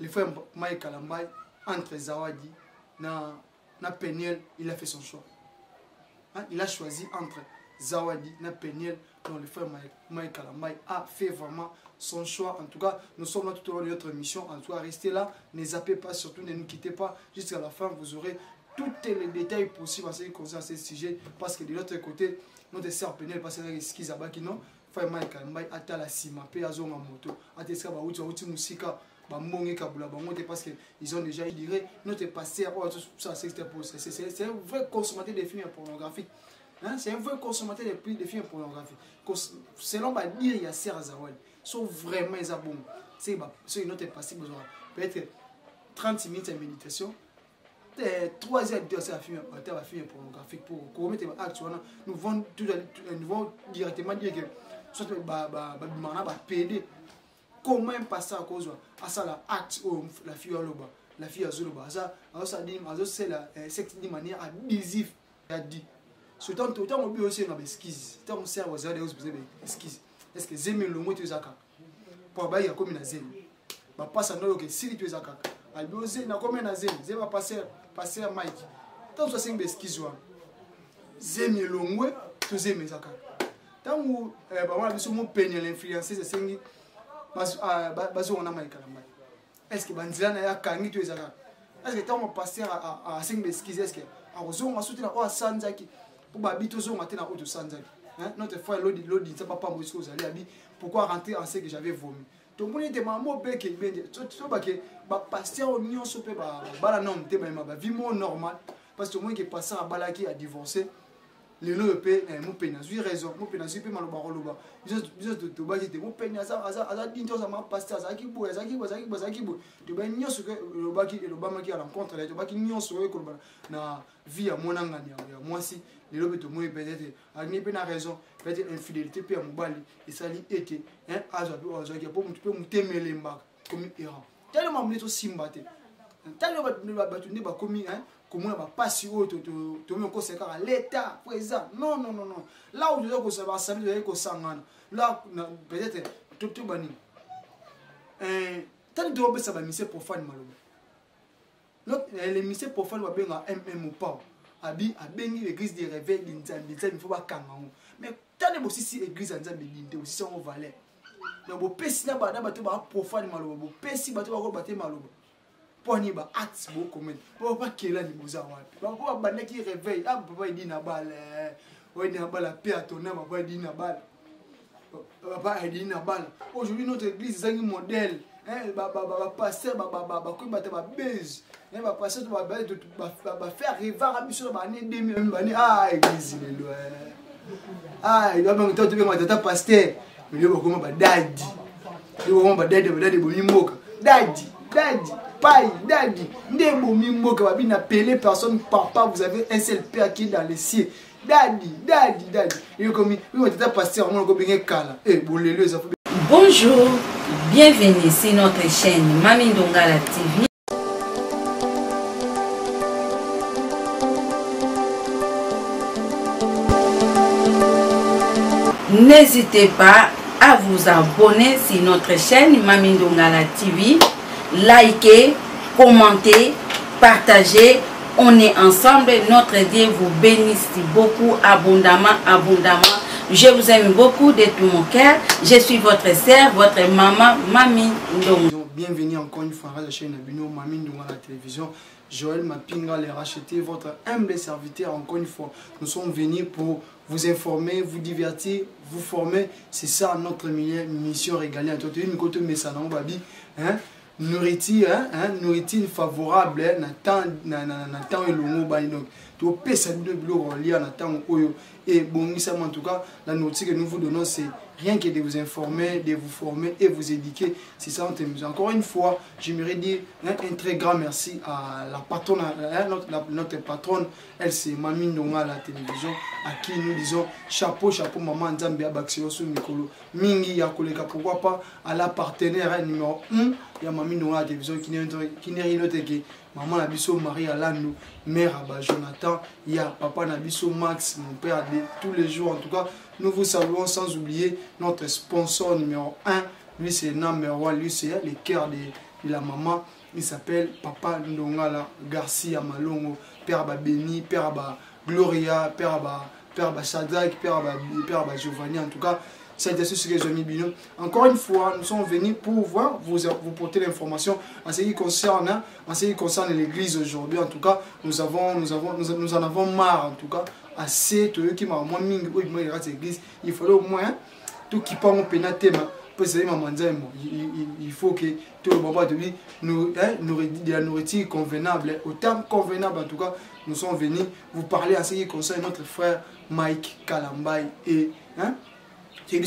le frère Mike Kalambay, entre Zawadi na Peniel, il a fait son choix. Hein? Il a choisi entre Zawadi na Peniel, dont le frère Mike Kalambay a fait vraiment son choix. En tout cas, nous sommes là tout au long de notre émission. En tout cas, restez là, ne zappez pas, surtout ne nous quittez pas. Jusqu'à la fin, vous aurez tous les détails possibles en ce qui concerne ce sujet. Parce que de l'autre côté, notre sœur Peniel, parce qu'elle est esquisse à Bakino, frère Mike Kalambay a la cima, paye à zone en moto, a testé à Baouti Moussika. Parce qu'ils ont déjà dit notre pasteur, c'est un vrai consommateur de films pornographiques. Hein? C'est un vrai consommateur de films pornographiques. Selon dire, il y a Serre Zawadi. Ils sont vraiment bons. C'est notre pasteur, peut-être 30 minutes de méditation. 3 heures de film pornographique pour commettre des actes. Nous vont directement dire que soit PD. Comment passer à cause de ça, l'acte la fille à l'oba, la fille à Zoloba, ça dit, c'est la sexe de manière abusive, a dit. Surtout, autant on peut aussi une esquisse, tant on sert aux aides, vous avez esquisse. Est-ce que Zémi le mot tu es à cap? Pour bailler comme une Zémi. Bah, passe à nous que si tu es à cap. Albio Zémi, comme une Zémi, Zémi va passer à Mike. Tant que c'est une esquisse, Zémi le mot, tu es à cap. Tant où, on a besoin de peigner l'influencer, c'est ce est-ce que Banzila n'a pas gagné tous les agas? Est-ce que tant on passe à 5 esquisses, est-ce que on a soutenu à Sanzaki pour habiter aux matin à Sanzaki? Notre frère Lodi, ça va pas mourir aux allées, pourquoi rentrer en ce que j'avais vomi? Donc, on était maman bec et bien, tout ça, que pasteur au nion sope, balanom, t'es ma vie normal, parce que moi qui est passé à Balaki à divorcer. Les lois paient, mon pénis, j'ai raison, mon pénis, j'ai pas mal au baroloba. Juste de toba, j'étais mon pénis, ça dit, ça m'a passé, ça qui bouge, ça qui bouge. Tu vas n'y sur le baki et le bamaki à l'encontre, tu vas n'y sur le colba. Na vie à mon angania, moi si, les lois de moi peut-être, à n'y pas raison, peut-être infidélité, puis à mon bali, et ça l'y était, hein, à Zabi, tu peux me témer les marques, comme une erreur. Tellement m'en est aussi mbaté. Tellement battu, n'est pas commis, hein. Comment on va pas si haut, tu mets encore à l'état présent. Non. Là où tu dois savoir, ça veut dire que ça là, peut-être, tout bani. Tant que ça va misser profane, malheureux. Les misser profanes vont bien à MM ou pas. À béni l'église des réveils, il faut pas qu'un mais tant que si l'église en Zambie, aussi ça on valait. Mais vous pèsez là-bas, tu vas profane, malheureux. Vous pèsez, tu vas battre malheureux. Pour n'y pas acte beaucoup pour pas qu'il a des beaux pour pas qui réveille ah papa il dit na balle ouais na balle paix à ton âme papa il dit na balle papa il dit na balle aujourd'hui notre église c'est un modèle hein passer quoi battre base hein passer va faire rêver à mission année 2000 ah église les lois ah il doit même toi tu veux moi pasteur mais le comment ba daddy le comment ba daddy bonimoka daddy Paille, daddy, ndebo mimoka babi n'appeler personne papa, vous avez un seul père qui est dans les cieux. Daddy. Il comme il va passer on ko bien kala. Bolele ça. Bonjour, bienvenue sur notre chaîne Mami Ndongala TV. N'hésitez pas à vous abonner sur notre chaîne Mami Ndongala TV. Likez, commentez, partagez. On est ensemble. Notre Dieu vous bénisse beaucoup, abondamment. Je vous aime beaucoup de tout mon cœur. Je suis votre sœur, votre maman, Mami Ndongala. Bienvenue encore une fois à la chaîne Mami Ndongala Télévision. Joël Mapinga les racheter, votre humble serviteur. Encore une fois, nous sommes venus pour vous informer, vous divertir, vous former. C'est ça notre mission régalée. Nourriture favorable temps et longo donc tu peux ça de bloc lire temps et bon en tout cas la notice que nous vous donnons c'est rien que de vous informer, de vous former et vous éduquer. C'est ça on t'aime. Encore une fois, j'aimerais dire un très grand merci à la patronne, notre patronne, elle c'est Mami Ndongala Télévision, à qui nous disons chapeau maman Nzambe Abaxio sur Mikolo. Mingi ya koleka pourquoi pas à la partenaire numéro 1, il y a Mami Ndongala Télévision qui n'est rien d'autre que maman Nabiso Marie Alandou, mère à Jonathan, il y a papa Nabiso Max, mon père de tous les jours en tout cas. Nous vous saluons sans oublier notre sponsor numéro 1, Lui, c'est number one. Lui, c'est le cœur de la maman. Il s'appelle Papa Ndongala Garcia Malongo. Père Babeni, Père Gloria, Père Shadrach, Père Giovanni. En tout cas, c'est ce que j'ai mis bien. Encore une fois, nous sommes venus pour vous porter l'information en ce qui concerne l'église aujourd'hui. En tout cas, nous en avons marre. En tout cas, assez de qui m'a moins mis l'église. Il fallait au moins tout qui part en pénaté. Il faut que tout le monde de lui nous de la nourriture convenable. Au terme convenable, en tout cas, nous sommes venus vous parler en ce qui concerne notre frère Mike Kalambay et c'est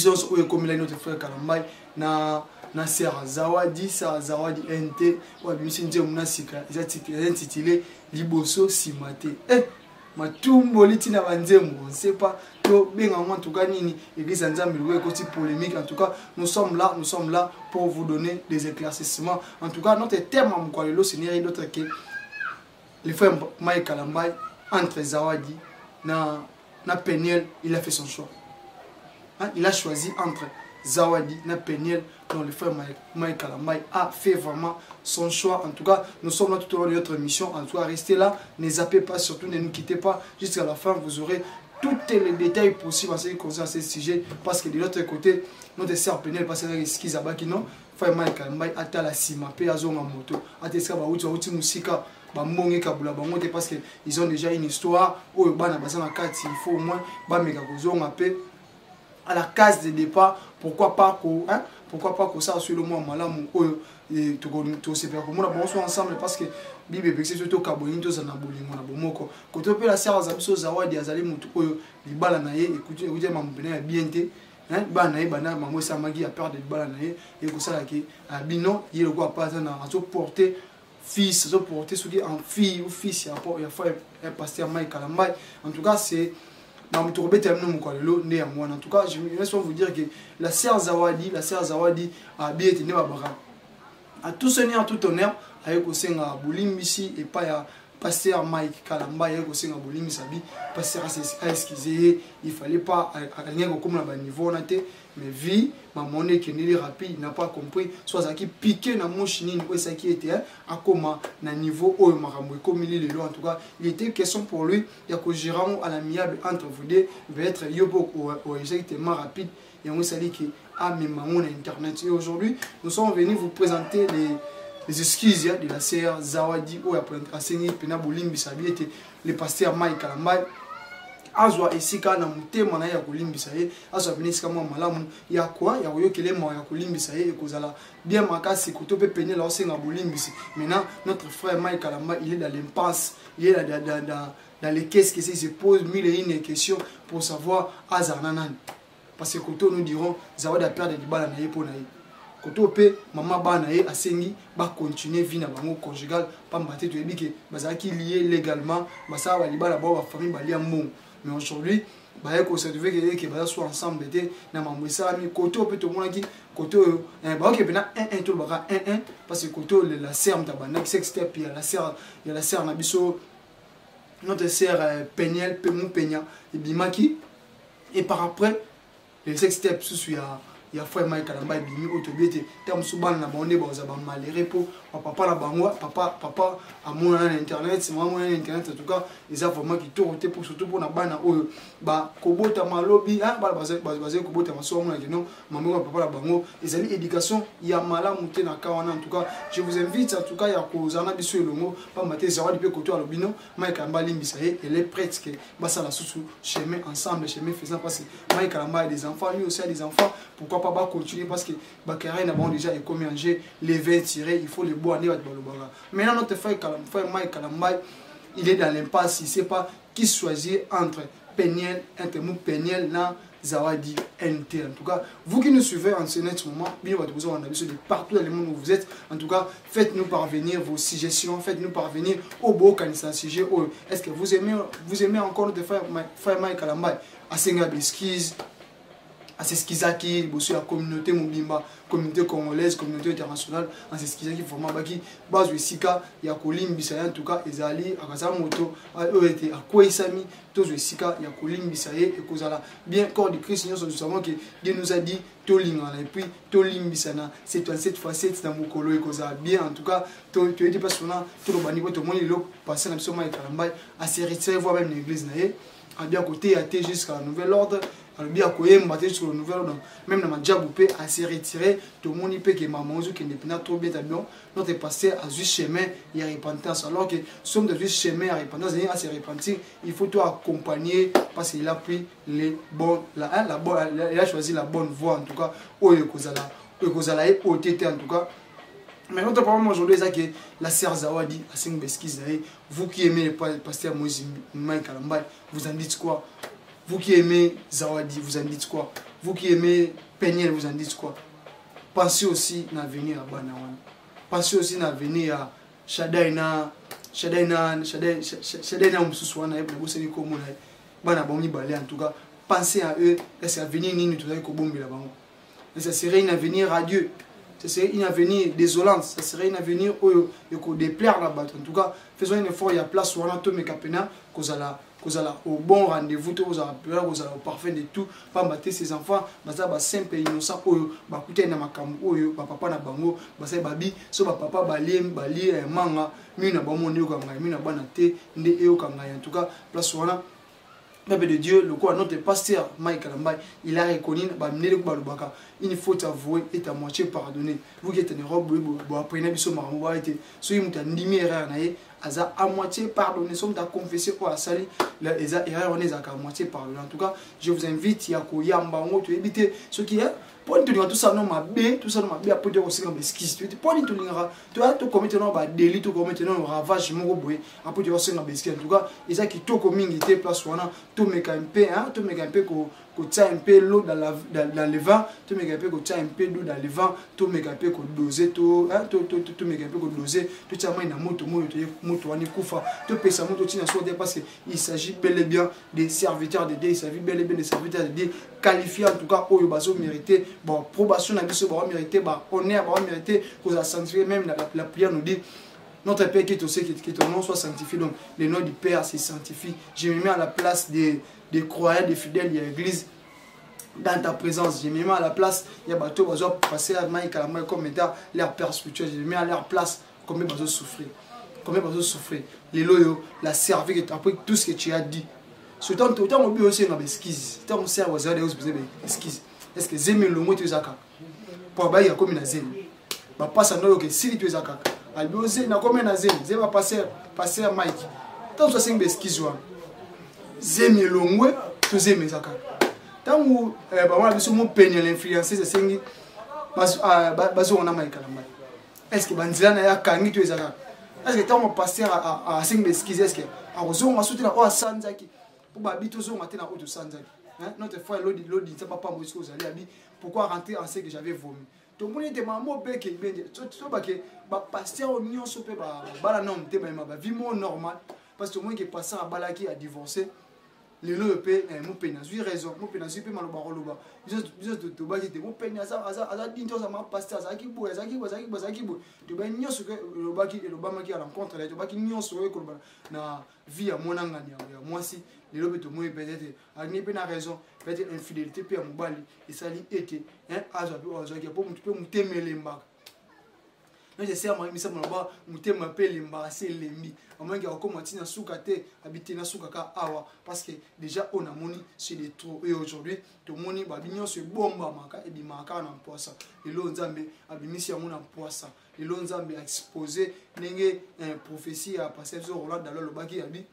comme notre frère Kalambay na Sera Zawadi NT ou intitulé Liboso Simate. Matumbo litina banzemo, on ne sait pas to benga en tout cas nini église nzambe le côté polémique. En tout cas, nous sommes là pour vous donner des éclaircissements. En tout cas, notre thème en Mkwalelo ce n'est d'autre que le frère Mike Kalambay entre Zawadi na Peniel, il a fait son choix. Il a choisi entre Zawadi na Peniel, dont le frère Mike Kalambay a fait vraiment son choix. En tout cas, nous sommes là tout au long de notre émission. En tout cas, restez là, ne zappez pas, surtout ne nous quittez pas. Jusqu'à la fin, vous aurez tous les détails possibles en ce qui concerne ce sujet. Parce que de l'autre côté, notre sœur Peniel, parce qu'elle est esquisse à Bakino, frère Mike Kalambay a ta la cima, pe azo nga moto, a te ska ba uti musika, ba mbonge kabula ba moto parce qu'ils ont déjà une histoire. Ou bana bazana kati, il faut au moins ba mega kozonga pe à la case de départ. Pourquoi pas que ça sur le moment malamu to se faire comme on soit ensemble parce que bible c'est surtout kaboni to za na bolingo na bomoko quand on peut la sœur Zabiso Zawadi azali mutu oyo libala na ye écoutez mambe na bien te bana ye bana mamwe samagi a peur de libala na ye et ko sala ki bino ye le quoi pas na azo porter fils azo porter soki en fille ou fils ya frère pasteur Mike Kalambay. En tout cas, c'est en tout cas, je vais vous dire que la sœur Zawadi a bien été à tout seigneur, tout honneur, avec aussi un boulimbisi et pas à pasteur Mike Kalambay, avec aussi un boulimbisabi, pasteur a excusé, il fallait pas rien comme la niveau mais vie, ma monnaie qui est rapide, n'a pas compris, soit ça qui piquait dans mon chenille, ou ça qui était à comment, na niveau où il comme il est en tout cas, il était question pour lui, il y a que gérant à l'amiable entre vous deux, il va être yobo ou exactement rapide, et on s'est dit que ah mais maman internet. Et aujourd'hui, nous sommes venus vous présenter les excuses de la sœur Zawadi ou à enseigner Pena Bolimbi Sabi était le pasteur Mike Kalambay. Azwa esika na mutema na ya kolimbisa ye azwa benisika mwa malamu ya kwa ya koyokele mwa ya kolimbisa ye ekozala bien makasi koto pe penye la osenga bolimbisi. Maintenant notre frère Mike Kalambay il est dans l'impasse, il est dans les caisses qui se posent mille et une questions pour savoir azarnanan parce que koto nous dirons Zawadi a perdu de bala na ye pour na ye koto pe maman bana ye asengi ba continuer vie na bango conjugal pas mbaté to yebi ke bazaki lié légalement basa ba libala ba famille ba lia mbongo. Mais aujourd'hui, bah il faut se trouver que bah soit ensemble d'été, na mambo ça mi côté au tout le monde qui côté bah ok bena un tout le baga un parce que côté la serre tabana sex step il y a la serre na biso notre serre Peniel mon Peña et bimaki et par après les sex step sous il y a frère Mike Kalambay bimi autobité terme souvent na bonne ba za ba maléré pour papa la bango papa à mon internet c'est moi mon internet en tout cas les informations qui tourent pour surtout pour na bana oyo ba kobota malobi ba bazé kobota maso mon non maman papa la bango les ali éducation ya malamu te na kawana. En tout cas je vous invite en tout cas ya ko zana biso elongo pas maté Zawadi pe koto alobino Mike Kalambay limbisaye elle est prête que ba ça la sous chemin ensemble chemin faisant parce que Mike Kalambay a des enfants lui aussi a des enfants. Pourquoi pas continuer parce que Bakary n'a déjà commis en jeu les 20 tirés, il faut les boire. Maintenant notre frère Mike Kalambay il est dans l'impasse, il ne sait pas qui choisir entre Peniel, Peniel na Zawadi NT. En tout cas, vous qui nous suivez en ce moment, bien vous en avez de partout dans le monde où vous êtes. En tout cas, faites-nous parvenir vos suggestions, faites-nous parvenir au beau candidat sujet. Est-ce que vous aimez encore notre frère Mike Kalambay à Senga Bisquiz aseskizaki liboso ya communauté mobimba, communauté congolaise, communauté internationale, aseskizaki vraiment baki bazo esika ya kolimbisa en tout cas ezali akaza moto oyo ete akwesami tozo esika ya kolimbisa ye ekozala bien corps de Christ. Nous savons que Dieu nous a dit tolingana et puis tolimbisana 7 fois 7 na mokolo ekozala bien. En tout cas to ete pas sona to bani ko to moni lo passer na biso mai kalambai a se retirer voir même l'église na ye a bien côté à té jusqu'à nouvel ordre. Alors bien koyemba te sur le nouvel ordre même na majabu pe a se retirer to moni pe que mamanzo qui n'est pas trop bien tabion notre pasteur a juste chemin et repentance alors que somme de juste chemin et repentance et à se repentir il faut toi accompagner parce qu'il a pris les bonnes il a choisi la bonne voie en tout cas oyo kozala et OTT en tout cas. Mais notre problème aujourd'hui c'est que la sœur Zawadi a 5 besquises. Vous qui aimez le pasteur Moïse Mike Kalambai, vous en dites quoi? Vous qui aimez Zawadi, vous en dites quoi? Vous qui aimez Peniel, vous en dites quoi? Pensez aussi à l'avenir à Banawan. Pensez aussi à l'avenir à Shadaina Msuswana, en tout cas, pensez à eux, et c'est l'avenir ni nous ça serait un avenir radieux. Ce serait un avenir désolant, ça serait un avenir où il faut déplaire là-bas. En tout cas, faisons un effort, il y a place où on a tout mes capena, qu'on a au bon rendez-vous, qu'on a au parfum de tout, pas battre ses enfants, baza simple et innocent, ba kuté na makambo, ba papa na bango, baza babi, so ba papa bali manga, mi na ba mondi okanga, mi na ba na te, nde e okanga. En tout cas, place où on a Peuple de Dieu, le quoi notre pasteur Mike Kalambai, il a reconnu il faut avouer et à moitié pardonner. Vous qui êtes en Europe, vous apprenez à biso maramba été soyez muta ndimi erreur naé aza à moitié pardonner, somme ta confesser quoi sali la erreur on est à moitié pardonner. En tout cas, je vous invite ya ko yamba ngo to éviter ce qui est pour nous tout ça non ma bé tout ça non ma bé après de aussi comme esquisse tu pour nous lingara tu as to commettre non ba délit to commettre non ravage mo boy après de aussi comme esquisse. En tout cas, et ça qui to coming était place wana to me un peu hein to me un peu ko tient un peu l'eau dans le vent, to me un peu ko tient un peu d'eau dans le vent, to me un peu ko doser to hein to me un peu ko doser to tient moi na moto wani kufa to pesa moto tina so parce que il s'agit bel et bien des serviteurs de Dieu, il s'agit bel et bien des serviteurs de Dieu qualifiés en tout cas au baso mérité bon probation na biso ba mérité ba honneur ba mérité qu'on a sanctifié même la prière nous dit notre Père qui est au ciel, que ton nom soit sanctifié. Donc, le nom du Père se sanctifie. Je me mets à la place des croyants, des fidèles, il y a l'église dans ta présence. Je me mets à la place, il y a bateau, ils vont passer à Mike Kalambai comme étant leur Père spirituel. Je me mets à leur place, combien ils vont souffrir. Combien ils vont souffrir. Les loyaux, la servir, après tout ce que tu as dit. Surtout, autant on peut aussi avoir des esquisses. Tant on sert aux autres, vous avez des esquisses. Est-ce que Zémi le mot tu es à quoi? Pour avoir, il y a comme une Zémi. Pas ça, non, que si tu es à quoi? Albiose na comme na zemi zema passer Mike tant so sing beskizwa zemi longwe to zemi zaka tangu ba mwana biso mo penya l'influencer c'est singi bazo on a Mike Kalambai. Est-ce que banzila na ya kangi to ezaka? Est-ce que tant passer à sing beskize est-ce que a ozo ma soutenir o sanzaki pour ba bito zo matena o to sanzaki hein notre frère lodi ça papa mo isko zali abi pourquoi rentrer en ce que j'avais vomi. Tout le monde était maman beke bien tout parce que pasteur union so pe ba non te ba vie normal parce que moi qui passer à balaki a divorcé les le pe mo pe na zui raison mo pe na zui pe maloba roloba juste de ba qui mo pe na za dinto za ma pasteur za ki bo to ba union so que le ba ki le ba ma ki à l'encontre là to ba ki union so ko na vie à mon ngani ya moi si les lobes to moi peut-être a ni pe na raison peut-être infidélité pe à mobali et ça li été hein azo qui pour mu pe mu temele mbaka. Je sais moi misa mba mutema pe lembarasser lembi amangi akoma tina suka te habiter na suka ka awa parce que déjà on a moni c'est des trop et aujourd'hui to moni ba binyo se bomba maka et bimaka na poisa et lo nzambe abimisi amuna poisa et lo nzambe exposé nenge prophétie à passer sur Roland dans le baki abi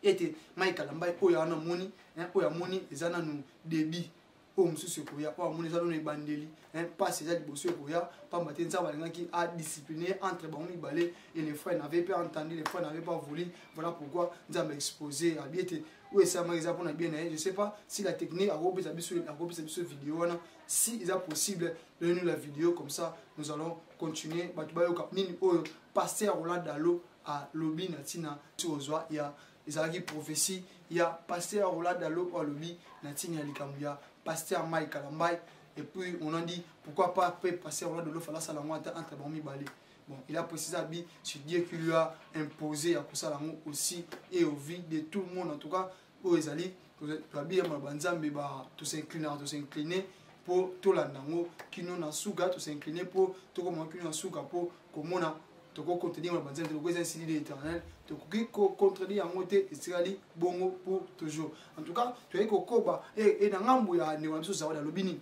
était Mike Kalambai oya na moni oya moni ezana nu débit o mususu koya pa moni za no bandeli pas ces gens bosseux koya pas matin ça balinga qui a discipliné entre bango balé et les frères n'avaient pas entendu, les frères n'avaient pas voulu. Voilà pourquoi nous avons exposé à bien où est ça maïsa pour bien je sais pas si la technique a repris sa vidéo si il est possible de nous la vidéo comme ça nous allons continuer batubayo kapnini o pasteur Roland Dalo à lobby natina tozwa ya ezalaki prophétie ya pasteur Roland Dalo au lobby natina likamuya pasteur Mike Kalambai. Et puis on a dit pourquoi pas après pasteur Roi de l'eau fala salamata entre Bami Balé. Bon, il a précisé c'est Dieu qui lui a imposé à Kosalango aussi et au vie de tout le monde en tout cas aux Ezali. Tout s'incliner pour tout l'andango qui nous a souga tout s'incliner pour tout comme qui nous a souga pour comme on a tout contredire la banzane de l'incident de l'Éternel tout qui contredire en moté Israël bongo pour toujours en tout cas tu es kokoba et dans ngambu ya ne wamso zawa lobini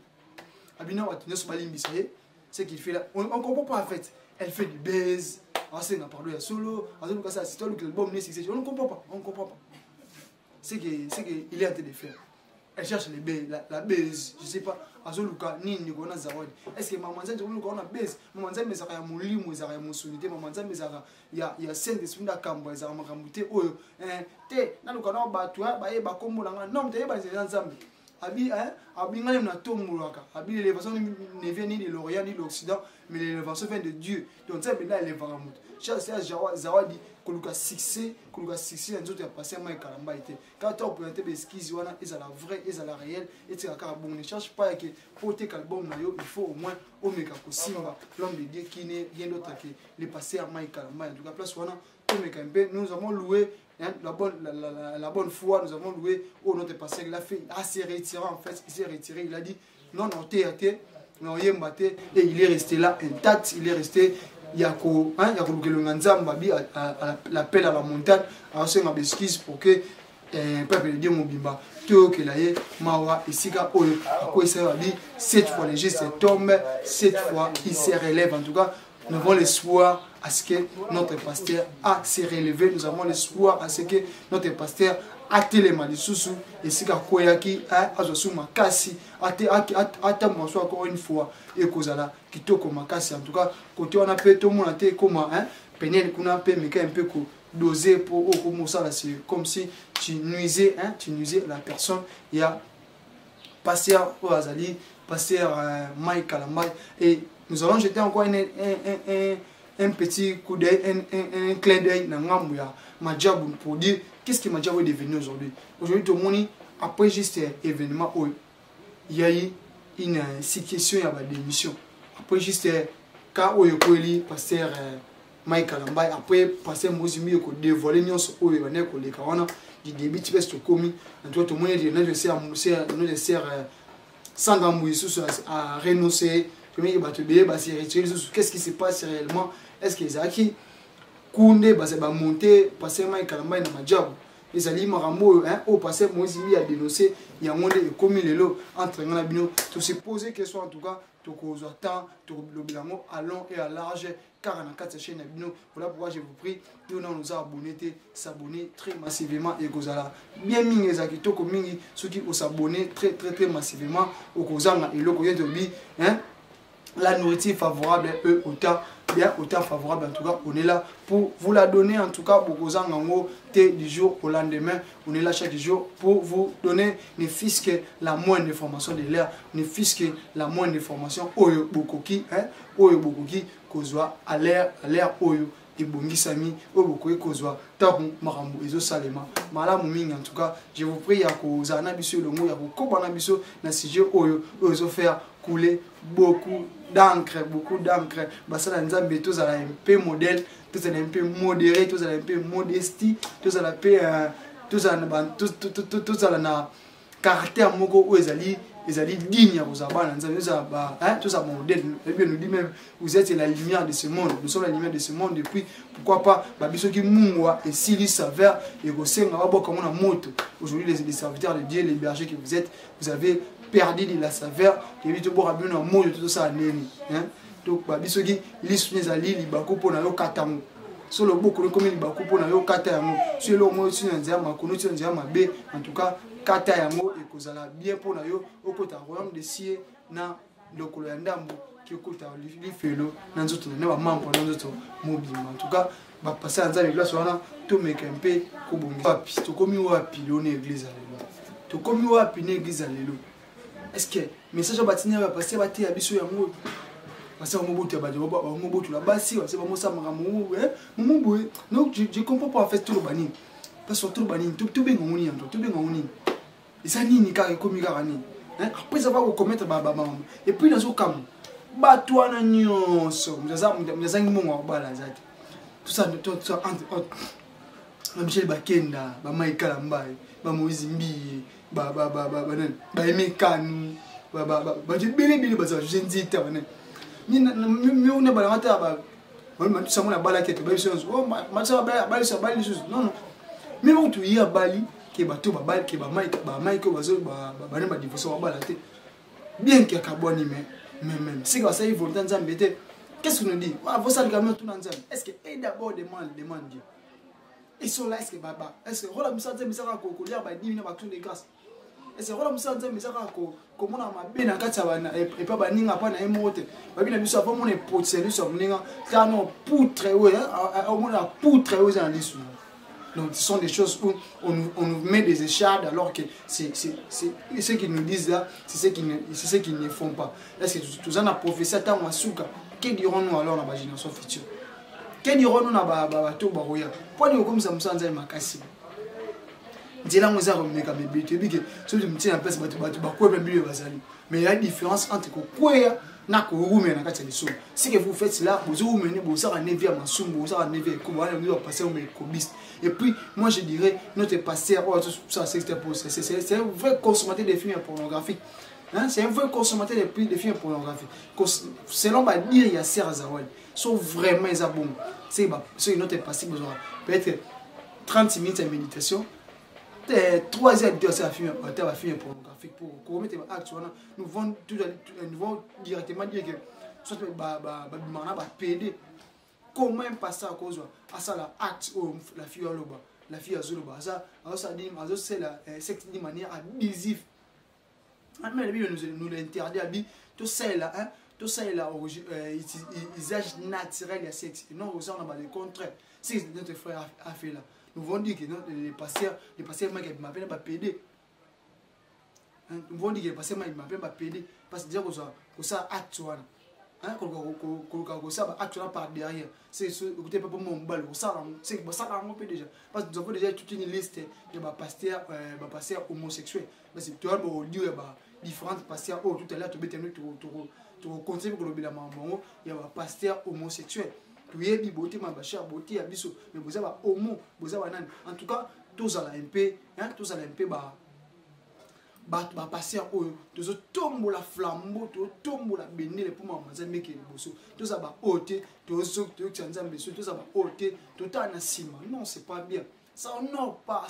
abina watine so balimbi c'est qu'il fait là on comprend pas en fait elle fait du buzz on n'a parlé à solo on a ça c'est toi le album né succès on ne comprend pas c'est qu'il est en train de faire. Elle cherche les baies, la baise, je sais pas. Azoluka ni ngona zawadi. Est-ce que maman nzanze ngona ngona baise? Maman nzanze mezaka ya mulimu ezaka ya musulité, maman nzanze mezaka ya saint esprit da kambo ezaka makambuté oyo. Te na luka na batu ba ye ba kombo langa. Non, te ye ba nzambe. Abi abi ngale na tomulaka. Abi l'élévation ne vient ni de l'Orient ni de l'Occident, mais l'élévation vient de Dieu. Donc ça là il est vraiment. Cherche zawadi koluka succès nzoto ya passer Mike Kalambai te. Quand tu as présenté des skis wana ils la vraie, ils la réelle et tu as bon ne cherche pas que pour tes album na yo il faut au moins omeka kosimba l'homme de Dieu qui n'est rien d'autre que le passer Mike Kalambai. En tout cas place wana omeka mpe nous avons loué la bonne foi, nous avons loué notre pasteur il a fait assez retiré en fait, il s'est retiré, il a dit non non yemba te et il est resté là intact, il est resté Yako Nganzambabi l'appel à la montagne, à ce qu'on pour que le peuple de Dieu Mobimba, tout que l'aïe, Mawa, et Sika, cette fois les gestes tombent, cette fois il se relève. En tout cas, nous avons l'espoir à ce que notre pasteur a se relevé, nous avons l'espoir à ce que notre pasteur a téléma de sous et Sika Koyaki a Azosu Makasi, a Manso encore une fois. Et Kozala qui toko makasi en tout cas côté on a fait tout le monde a comment Penel qu'on a fait mais un peu doser pour comment ça là c'est comme si tu nuisais la personne il y a pasteur Oazali pasteur Mike Kalambai et nous allons jeter encore un petit coup d'œil un clin d'œil dans Ngambuya Madjabou pour dire qu'est-ce que Madjabou est devenu aujourd'hui tout le monde après juste événement où il y a eu une situation à la démission. Après juste quand on a pasteur Mike Kalambai après pasteur Mozimi ko dévoiler nyonso oyo ne ko leka wana du début tu vas commis en tout le monde dit nous sert sanga muisusu à renoncer premier batubé ba se retirer qu'est-ce qui se passe réellement est-ce que Zaki Koundé ba se ba monter pasteur Mike Kalambai na majabu les alliés marambo au passé Mozimi a dénoncé il y a un monde comme les lots entre ngana bino tout se poser question en tout cas to ko temps to le bilango à long et à large car on a 4 chaînes bino voilà pourquoi je vous prie de nous abonner s'abonner très massivement et kozala bien mingi ezaki to ko mingi ceux qui s'abonner très massivement au kozanga et loko yeto bi la nourriture favorable eux autant favorable en tout cas on est là pour vous la donner en tout cas beaucoup zangango du jour au lendemain on est là chaque jour pour vous donner ne fût-ce que la moindre information de l'air ne fût-ce que la moindre information oyo bokoki kozwa à l'air oyo et bongisami oyo bokoki kozwa tabu marambo ezo salema malamu mingi en tout cas je vous prie ya kozana biso longo ya kokobana biso na sujet oyo ezo faire couler beaucoup d'encre basala nzambe tous à un peu modèle tous à un peu modéré tous à un peu modestie tous à la paix tous à na caractère moko o ezali digne aux abana nzambe tous à modèle et bien nous dit même vous êtes la lumière de ce monde nous sommes la lumière de ce monde et puis pourquoi pas babiso ki mungwa et sili saveur et gosenga babo comme on a moto aujourd'hui les serviteurs de Dieu les bergers que vous êtes vous avez perdu de la saveur et puis tout bon mot tout ça neni donc babiso ki lisune zali libako pona yo katango sur le beaucoup comme libako pona yo katango sur le mot sur nzia makono sur nzia mabe en tout cas kata yango et kozala bien pona yo okota royaume de cieux na lokolo ya ndambo ki okota lifelo na nzoto na ba mambo na nzoto mobima en tout cas ba passer en nzambe glace wana to meka mpe ko bongi papi to komi wapi lone église alelo to komi wapi na église alelo est-ce que message batini va passer ba te abiso yango parce que mobutu ba mobutu la basi parce que ba mosa maramu mobutu donc je comprends pas en fait tout le bani parce que tout le bani tout bien ngoni en tout bien ngoni et ça nini ka komi ka nini après avoir commettre et puis dans ce cas bato na nyonso mzazangi mongo bala zati tout ça entre Michel Bakenda Mike Lambai Moïse Mbi Emekanu bili baza jenzita bana mi on bala ngata ba samona bala kete ba biso oh matsa bali non non mi on tu ya bali ke bato ba bali ke ba Mike bazo ba divorce ba bala te bien que carbone même si ça il faut dans Zambie qu'est-ce que nous dit vous ça quand même tout dans Zambie est-ce que d'abord demande Dieu ils sont là est-ce que baba est-ce que rola musanze misaka ko lia ba 10 minutes ba tout de grâce est-ce que rola musanze misaka ko mona mabe na kati bana et pas ba ninga pa na emote ba bina biso pa mona potser sur ninga car non poutre au mona poutre aux en lisu. Donc ce sont des choses où on nous met des échardes alors que c'est ce qu'ils nous disent là, c'est ce qu'ils ne font pas. Est-ce que tout ça na prophétie tant wasuka que dirons-nous alors dans la génération future? Que dirons-nous na bato baroya? Pour nous comme ça musanza makasi. Dila ngoza komeka mebite bike so tu mtina place bato bakwe bibile bazali. Mais il y a une différence entre kokwea na korume na kati liso. Ce que vous faites là, vous oumene vous ça nevi à masumbu, vous ça nevi ko wana nous passer au mécobiste. Et puis moi je dirais notre pasteur ça c'est un vrai consommateur de films pornographiques. Hein, c'est un vrai consommateur de films pornographiques. Selon ba dire il y a Serre Zawadi, sont vraiment ils bon. C'est notre pasteur besoin peut-être 30 minutes de méditation. 3 heures de film pornographique pour commettre acte. Nous vont directement dire que soit PD comment passer à cause à ça la acte la fille la fille azoloba ça dit c'est la sexe de manière abusive. Mais nous l'interdit à bi tout ça là hein tout ça là usage naturel du sexe non on a le contraire c'est notre frère a fait là. Nous vont dire que les pasteurs m'appellent pas PD. Nous vont dire que les pasteurs m'appellent pas PD parce que déjà que ça acte hein que ça acte par derrière. C'est écoutez pas pour mon balle ça c'est ça on peut déjà parce que nous avons déjà toute une liste de pasteurs homosexuels parce que tu as beau dire différents pasteurs tout à l'heure tu conseil pour le bilan maman il y a pasteurs homosexuels. Mais vous avez homo, vous avez en tout cas, tous à la MP, tous à la MP, passer tous tombe la flambeau, tombe la bénile pour moi, tous à la haute, tous à la haute, tout à la cime. Non, c'est pas bien. Ça honore pas,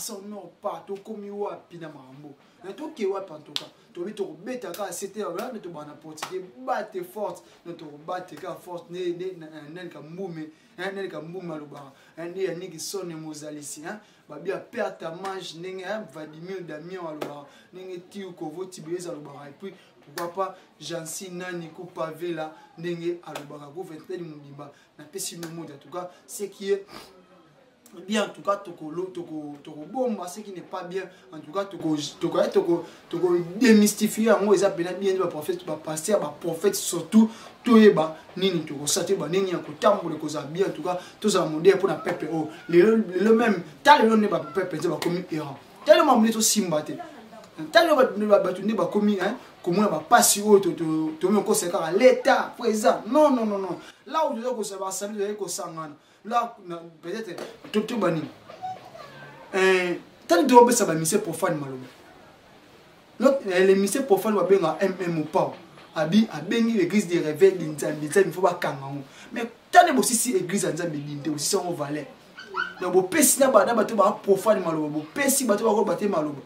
tout comme il y a pinamambo. Tout qui est en tout cas. Tu bête à c'était là, tu vas n'importe qui batte forte, tu batte forte, nel comme moumé, nel comme moumalouba, un qui sonne mozalici, bah bien perdre ta manche, Vladimir Damien alouba, n'engue tiu kovo tibéza alouba, et puis pourquoi pas Jansi Nani pavé là, n'engue alouba, go 21 moudimba, n'a pas si monde en tout cas, ce qui est bien en tout cas toko bomba ce qui n'est pas bien en tout cas toko démystifier en ils appellent bien ba prophète ba pasteur ba prophète surtout toyeba nini toko saté ba nini akotambola koza bien en tout cas tout ça modèle pour na peuple le même tal le ne ba peuple ba comme Iran tellement mneto simbate tellement ba tunde ba comme hein comment ba passer to me conseiller à l'état présent non là où tu dois que ça va saluer ko sangana là peut-être tout bani tant de robe ça va misser profane maloba l'autre les misser profane va bien à mm ou pas abi abengi l'église des réveils d'inzambi il faut pas kanga mais tant de aussi si église nzambi dinde aussi sont valeur donc bo pesi na ba to ba profane maloba bo pesi ba to ba ko baté maloba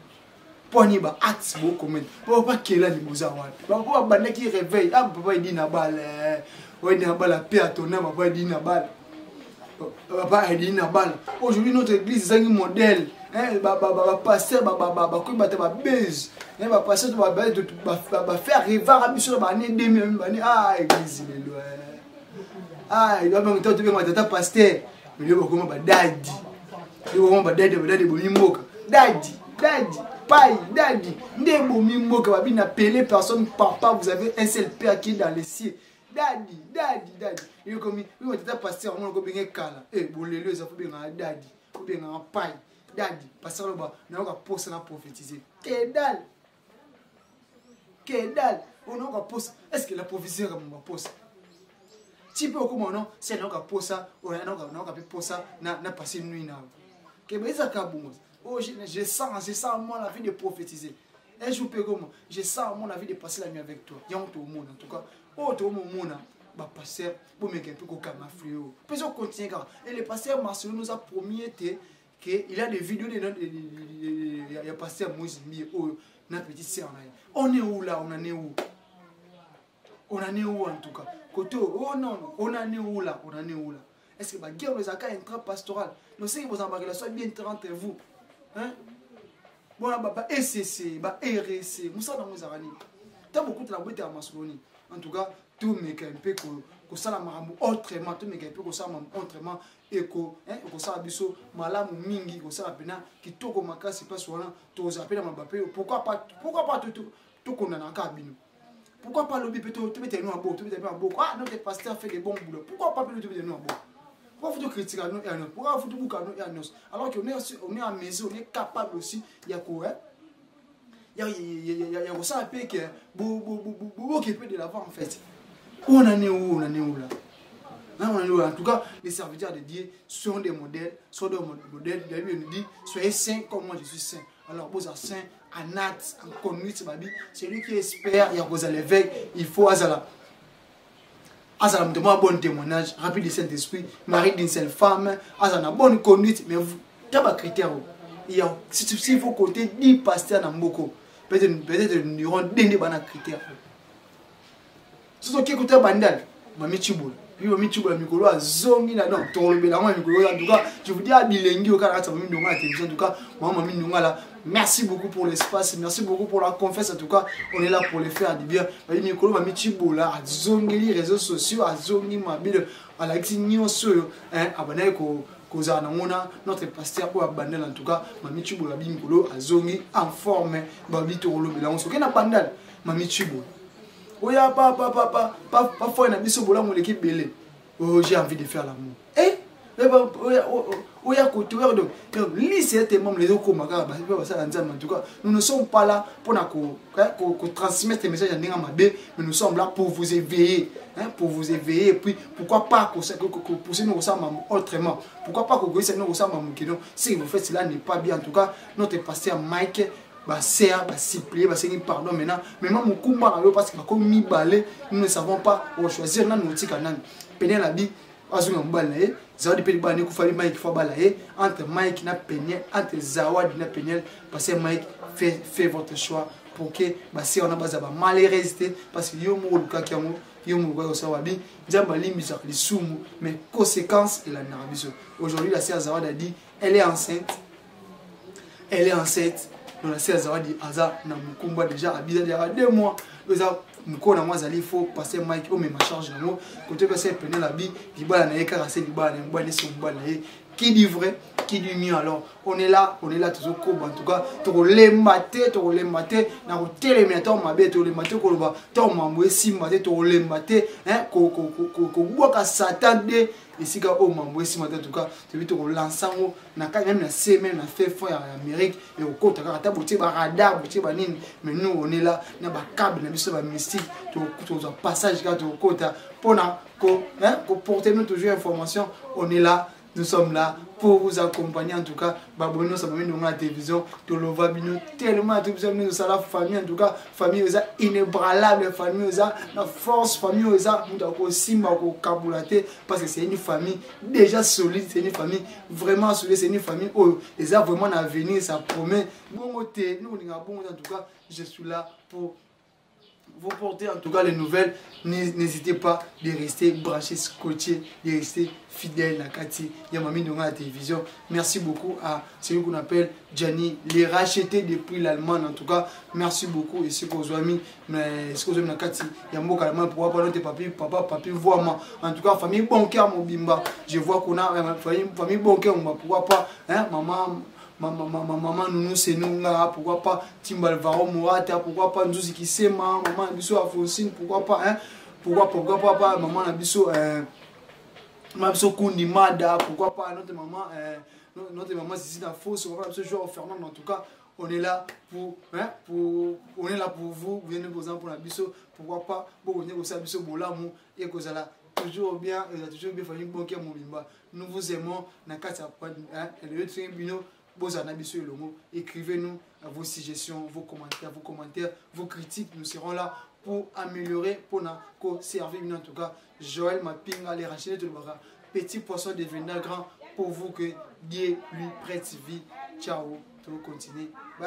poni ba acte bo comment bo pas kela ni boza wapi ba ko ba na ki réveil ah papa il dit na balle ouais na balle paix à ton âme papa il dit na balle. Papa est na balle. Aujourd'hui notre église est un modèle. Passer base. Passer faire rêver à mission année 2000 ah église il doit même temps de pasteur. Mais le comment daddy. Le comment daddy bolimoka. Daddy. Daddy. Ndebo mimoka ba bina appeler personne papa, vous avez un seul père qui est dans les cieux. Daddy. Il est comme oui, on t'a passé on a bien kala. Bon les ça faut bien daddy, faut bien en paille. Daddy, passer là-bas, on a posé na prophétiser. Que dalle. Que dalle. On a un poste. Est-ce que la prophétie est comme un poste? Tu peux comment non? Si on a un poste, on a un poste, on a passé une nuit. Que ben ça bon. Oh, je sens moi la vie de prophétiser. Un jour comment? Je sens moi la vie de passer la nuit avec toi. Il y a tout le monde en tout cas. Oh, tout le monde. Bah pasteur, pour me un peu comme un fléau. Puis on continue. Et le pasteur Marcelo nous a promis qu'il y a des vidéos il y a pasteur Moïse oh, notre petite sœur. On est où là? On en est où? On en est où en tout cas? Koto, oh non, on en est où là? On en est où là? Est-ce que la guerre nous a qu'à être pastorale? Nous savons que vous en parlez, soit bien entre vous. Hein? Bon, bah, SCC, bah, RSC, nous sommes dans nos aranis. Tant beaucoup de la boîte à Masoloni. En tout cas, tout me fait un peu que ça la maramou autrement, tout me fait un peu que ça autrement et que ça a biso malamu mingi, que ça a pena qui tout comme ça c'est pas souvent tout ça pena mabapé. Pourquoi pas tout qu'on a en cabine? Pourquoi pas lobby plutôt tout mettre nous en beau, tout mettre nous en beau. Ah, notre pasteur fait des bons boulots. Pourquoi pas plutôt tout mettre nous en beau? Pourquoi faut-il critiquer nous et nous? Pourquoi faut-il boucar nous et nous? Alors qu'on est à maison, on est capable aussi, il y a quoi? Il y a ça un peu qui est qui peut de l'avant en fait. On en est où là? Hein, on en est où? En tout cas, les serviteurs de Dieu sont des modèles, La Bible nous dit, soyez saints comme moi je suis saint. Alors, vous êtes saint, en acte, en conduite, c'est lui qui espère, il y a vous à l'évêque, il faut azala. Azala me demande un bon témoignage, rapide du Saint-Esprit, mari d'une seule femme, azala bonne conduite, mais vous, il y a des critères. S'il faut compter 10 pasteurs dans beaucoup, peut-être nous aurons des critères. Ce sont qui écoutent bandal, Mami Chiboul. Puis Mami Chiboul, Mikolo a zongi là, donc Torobé là, Mikolo en tout cas, je vous dis à bilingue au Canada, ça m'a mis la télévision, en tout cas, moi, Mami Nunga là, merci beaucoup pour l'espace, merci beaucoup pour la confiance, en tout cas, on est là pour les faire du bien. Mikolo, Mami Chiboul là, a zongi les réseaux sociaux, a zongi ma bille, à la tignon sur, hein, abonné notre pasteur pour abandonner en tout cas, Mami Chiboul, Mikolo, a zongi en forme, Babi Torobé là, on se fait un bandal, Mami Chiboul. Oh, ya pas foi, l'équipe belé. Oh, j'ai envie de faire l'amour. Oh, ya côté, donc, les autres en tout cas, nous ne sommes pas là pour transmettre des messages à mais nous sommes là pour vous éveiller. Pour vous éveiller, et puis pourquoi pas que nous ressemble autrement. Pourquoi pas que vous nous ressemble si vous faites cela n'est pas bien. En tout cas, notre pasteur Mike. Serre, supplier, pardon maintenant. Mais moi, mon combat, parce que comme mi balé, nous ne savons pas choisir dans nos titres. Péné la vie, Azou Mbalaye, Zawadi Pédibane, Koufali Mike Fabalaye, entre Mike na Péniel, entre Zawadi na Péniel, parce que Mike fait votre choix pour que si on a besoin de mal résister, parce que Yomo Luka Kiamo, Yomo Sawabi, Djambali Misaki Soumou, mais conséquence et la narabiso. Aujourd'hui, la sœur Zawadi a dit, elle est enceinte. Donc la sœur Zawadi Aza na Mukumba déjà habité déjà 2 mois. Mukona moi il faut passer Mike au même charge là. Côté que c'est peine la vie, Libala na carasser Libala na Mbale son Mbala. Qui dit vrai, qui dit mieux alors. On est là toujours en tout cas, to le maté, na ko télémé to mabe to le maté ko ba to mamwe simba to le maté hein ko boka satan de ici ka o mamwe simba en tout cas, tu veux to lançango na ka même na semaine na fait fond en Amérique et au côté ka ta bouti ba radar bouti ba nini mais nous on est là na ba câble na biso ba mystique to passage ka to côté pona ko hein ko porter nous toujours information, on est là. Nous sommes là pour vous accompagner en tout cas. Babouino, ça m'a mis dans la télévision. Tout le vabino tellement tout ça nous la famille en tout cas. Famille aux inébranlable, famille aux la force, famille aux nous aussi marco cabulaté parce que c'est une famille déjà solide, c'est une famille vraiment solide, c'est une famille où les a vraiment à venir, ça promet. Bon côté, nous on est bon en tout cas. Je suis là pour vous porter en tout cas les nouvelles. N'hésitez pas de rester branchés, scotchés, de rester fidèles à Cathy. Il y a Mamie Nunga à la télévision. Merci beaucoup à celui qu'on appelle Gianni, les rachetés depuis l'Allemagne en tout cas. Merci beaucoup. Et ce que vous avez mis, mais ce que vous avez mis à Cathy, il y a un mot carrément pour voir notre papi, voit moi. En tout cas, famille bancaire, mon bimba. Je vois qu'on a famille bancaire, pourquoi pas, hein, maman nous c'est nous pourquoi pas Timbal Varo Mourata, pourquoi pas Nzuzi Kisema, maman Bisso Afonsine, pourquoi pas hein, pourquoi pas maman Bisso Bisso Kundi Mada, pourquoi pas notre maman c'est ici dans Fosse, on va ce joueur Fernand en tout cas. on est là pour vous venez par exemple pour la biso, pourquoi pas pour venir aussi à biso pour l'amour et que ça là toujours bien famille bon qui nous vous aimons nakata le tribunal écrivez-nous vos suggestions, vos commentaires, vos critiques, nous serons là pour améliorer, pour nous servir. En tout cas, Joël Mapping, allez racheter tout le bras. Petit poisson devenir grand pour vous que Dieu lui prête vie. Ciao, tout continue.